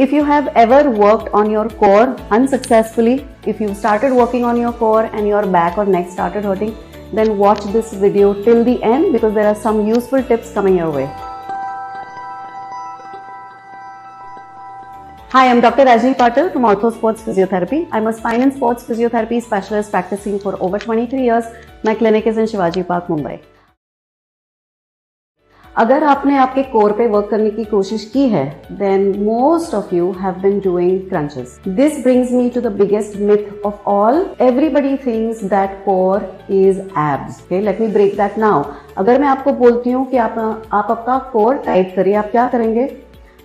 If you have ever worked on your core unsuccessfully, if you started working on your core and your back or neck started hurting, then watch this video till the end because there are some useful tips coming your way. Hi, I'm Dr. Rajni Patil from Ortho Sports Physiotherapy. I'm a spine and sports physiotherapy specialist practicing for over 23 years. My clinic is in Shivaji Park, Mumbai. अगर आपने आपके core पे work करने की कोशिश की है, then most of you have been doing crunches. This brings me to the biggest myth of all. Everybody thinks that core is abs. Okay, let me break that now. अगर मैं आपको बोलती हूँ कि आप आपका कोर टाइट करिए, आप क्या करेंगे?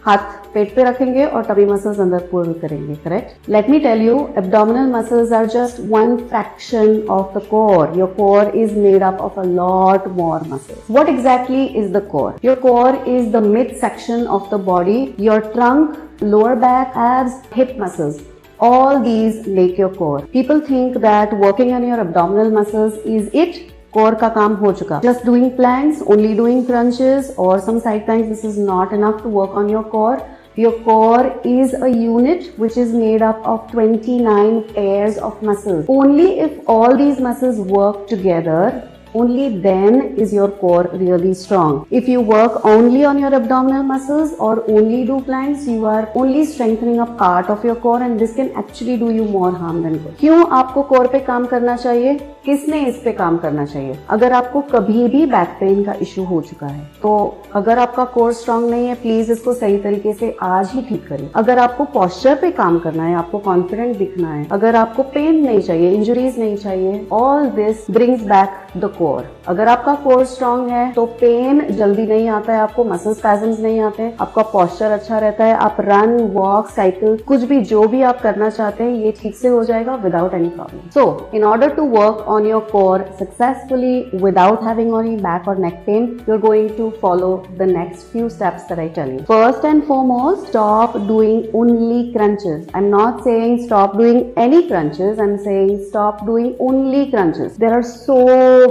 हाथ पेट पे रखेंगे और टमी मसल्स अंदर पुल करेंगे, correct? Let me tell you, abdominal muscles are just one fraction of the core. Your core is made up of a lot more muscles. What exactly is the core? Your core is the midsection of the body, your trunk, lower back, abs, hip muscles. All these make your core. People think that working on your abdominal muscles is it. Core का काम हो चुका. Just doing planks, only doing crunches or some side planks, this is not enough to work on your core. Your core is a unit which is made up of 29 pairs of muscles. Only if all these muscles work together, only then is your core really strong. If you work only on your abdominal muscles or only do planks, you are only strengthening a part of your core and this can actually do you more harm than good. क्यों आपको core पे काम करना चाहिए? किसने इस पे काम करना चाहिए? अगर आपको कभी भी बैक पेन का इश्यू हो चुका है, तो अगर आपका कोर स्ट्रांग नहीं है, प्लीज इसको सही तरीके से आज ही ठीक करिए. अगर आपको पोस्चर पे काम करना है, आपको कॉन्फिडेंट दिखना है, अगर आपको पेन नहीं चाहिए, इंजरीज नहीं चाहिए, all this brings back the core. अगर आपका कोर स्ट्रांग है तो पेन जल्दी नहीं आता है, आपको मसल स्पैज़म्स नहीं आते हैं, आपका पोस्चर अच्छा रहता है, आप रन, वॉक, साइकिल, कुछ भी जो भी आप करना चाहते हैं ये ठीक से हो जाएगा without any problem. So in order to work on your core successfully without having any back or neck pain, you're going to follow the next few steps that I tell you. First and foremost, stop doing only crunches. I'm not saying stop doing any crunches, I'm saying stop doing only crunches. There are so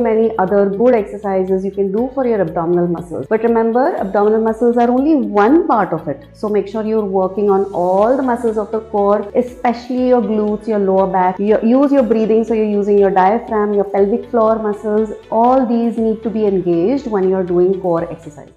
many other good exercises you can do for your abdominal muscles. But remember, abdominal muscles are only one part of it. So make sure you're working on all the muscles of the core, especially your glutes, your lower back. Use your breathing, so you're using your diaphragm, your pelvic floor muscles. All these need to be engaged when you're doing core exercise.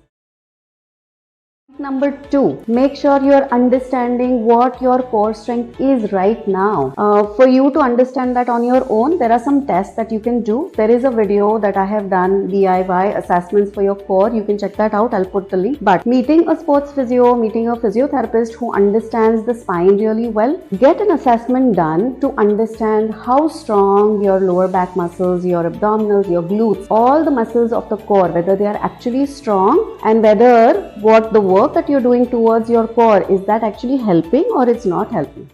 Number 2, make sure you're understanding what your core strength is right now. For you to understand that on your own, there are some tests that you can do. There is a video that I have done, DIY assessments for your core. You can check that out. I'll put the link. But meeting a sports physio, meeting a physiotherapist who understands the spine really well, get an assessment done to understand how strong your lower back muscles, your abdominals, your glutes, all the muscles of the core, whether they are actually strong and whether what the work that you're doing towards your core, is that actually helping or it's not helping.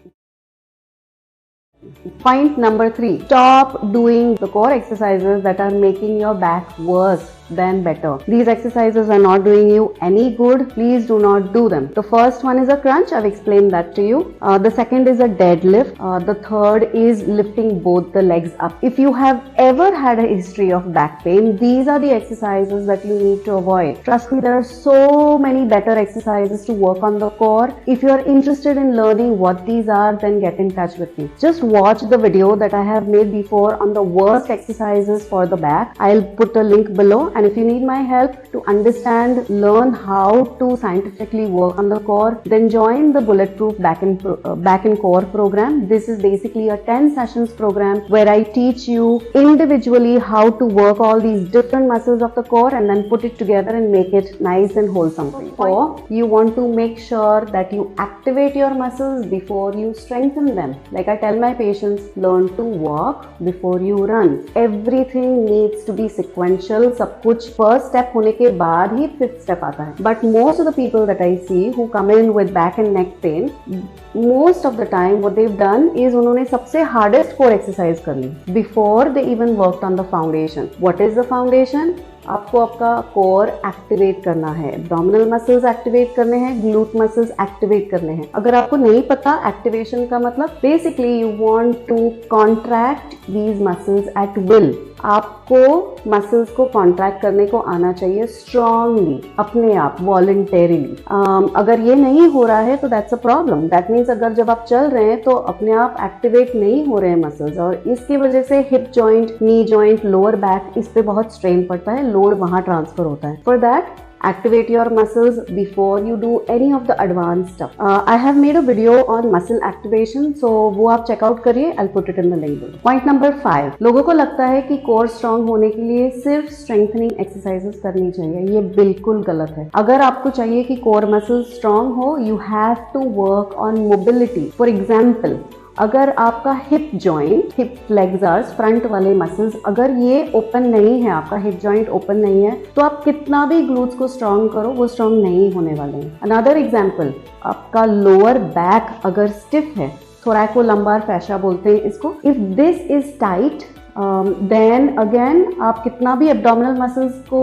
Point number 3, stop doing the core exercises that are making your back worse than better. These exercises are not doing you any good. Please do not do them. The first one is a crunch. I've explained that to you. The second is a deadlift. The third is lifting both the legs up. If you have ever had a history of back pain, these are the exercises that you need to avoid. Trust me, there are so many better exercises to work on the core. If you are interested in learning what these are, then get in touch with me. Just watch the video that I have made before on the worst exercises for the back. I'll put a link below. And if you need my help to understand, learn how to scientifically work on the core, then join the Bulletproof Back and Core program. This is basically a 10 sessions program where I teach you individually how to work all these different muscles of the core and then put it together and make it nice and wholesome for you. So you want to make sure that you activate your muscles before you strengthen them. Like I tell my patients, learn to walk before you run. Everything needs to be sequential. सब कुछ first step होने के बाद ही fifth step आता है. But most of the people that I see who come in with back and neck pain, most of the time what they've done is उन्होंने सबसे hardest core exercise कर ली before they even worked on the foundation. What is the foundation? आपको आपका core activate करना है, abdominal muscles activate करने हैं, glute muscles activate करने हैं. अगर आपको नहीं पता एक्टिवेशन का मतलब, basically you want to contract these muscles at will. आपको मसल्स को कॉन्ट्रैक्ट करने को आना चाहिए स्ट्रांगली, अपने आप, वॉलंटरीली। अगर ये नहीं हो रहा है तो that's a problem. That means अगर जब आप चल रहे हैं तो अपने आप एक्टिवेट नहीं हो रहे हैं मसल्स, और इसकी वजह से hip joint, knee joint, lower back, इस पे बहुत स्ट्रेन पड़ता है, लोड वहां ट्रांसफर होता है। For that, activate your muscles before you do any of the advanced stuff. I have made a video on muscle activation, so वो आप check out करिए, I'll put it in the link below. Point number 5, लोगों को लगता है कि core strong होने के लिए सिर्फ स्ट्रेंथनिंग एक्सरसाइजेस करनी चाहिए। ये बिल्कुल गलत है। अगर आपको चाहिए कि कोर मसल स्ट्रांग हो, you have to work on mobility. For example, अगर आपका hip joint, hip flexors, front वाले मसल्स, अगर ये ओपन नहीं है, आपका हिप जॉइंट ओपन नहीं है, तो आप कितना भी ग्लूट्स को स्ट्रांग करो, वो स्ट्रांग नहीं होने वाले हैं। अनदर एग्जांपल, आपका लोअर बैक अगर स्टिफ है, थोरैकोलंबार फैशा बोलते हैं इसको, if this is tight, then again आप कितना भी एब्डोमिनल मसल्स को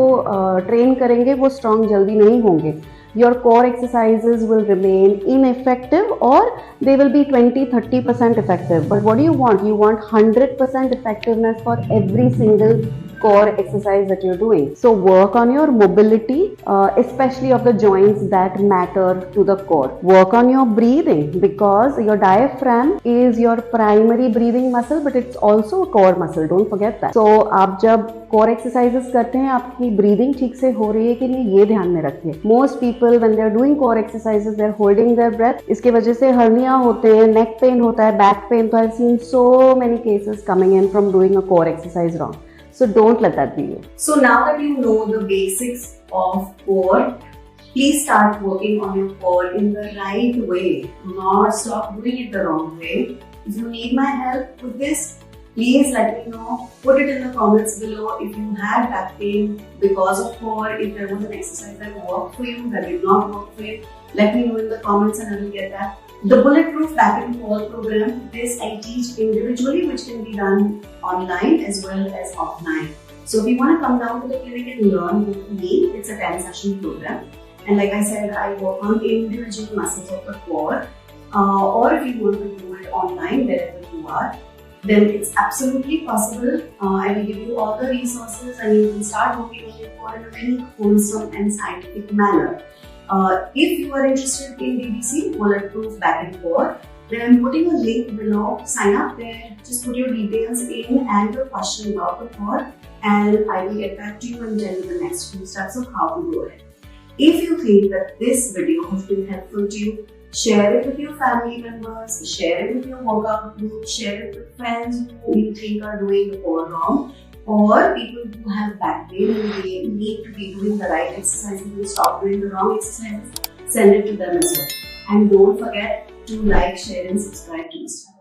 ट्रेन करेंगे, वो स्ट्रांग जल्दी नहीं होंगे। Your core exercises will remain ineffective, or they will be 20-30% effective. But what do you want? You want 100% effectiveness for every single core exercise that you're doing. So work on your mobility, especially of the joints that matter to the core. Work on your breathing, because your diaphragm is your primary breathing muscle, but it's also a core muscle. Don't forget that. So आप जब core exercises करते हैं, आपकी breathing ठीक से हो रही है कि नहीं, ये ध्यान में रखिए। Most people when they are doing core exercises, they are holding their breath. इसके वजह से hernia होते हैं, neck pain होता है, back pain. तो I've seen so many cases coming in from doing a core exercise wrong. So don't let that be you. So now that you know the basics of core, please start working on your core in the right way. Do not stop doing it the wrong way. If you need my help with this, please let me know. Put it in the comments below. If you had back pain because of core, if there was an exercise that worked for you, that did not work for you, let me know in the comments and I will get that. The Bulletproof Back and Core program, this I teach individually, which can be done online as well as offline. So if you want to come down to the clinic and learn with me, it's a 10-session program. And like I said, I work on individual muscles of the core. Or if you want to do it online, wherever you are, then it's absolutely possible. I will give you all the resources and you can start working on your core in a very wholesome and scientific manner. If you are interested in BBC, Bulletproof Back and Core, then I'm putting a link below. Sign up there, just put your details in and your question about the core, and I will get back to you and tell you the next few steps of how to do it. If you think that this video has been helpful to you, share it with your family members, share it with your workout group, share it with friends who you think are doing the core wrong, or people who have back pain and they need to be doing the right exercises and stop doing the wrong exercises. Send it to them as well. And don't forget to like, share and subscribe to this channel.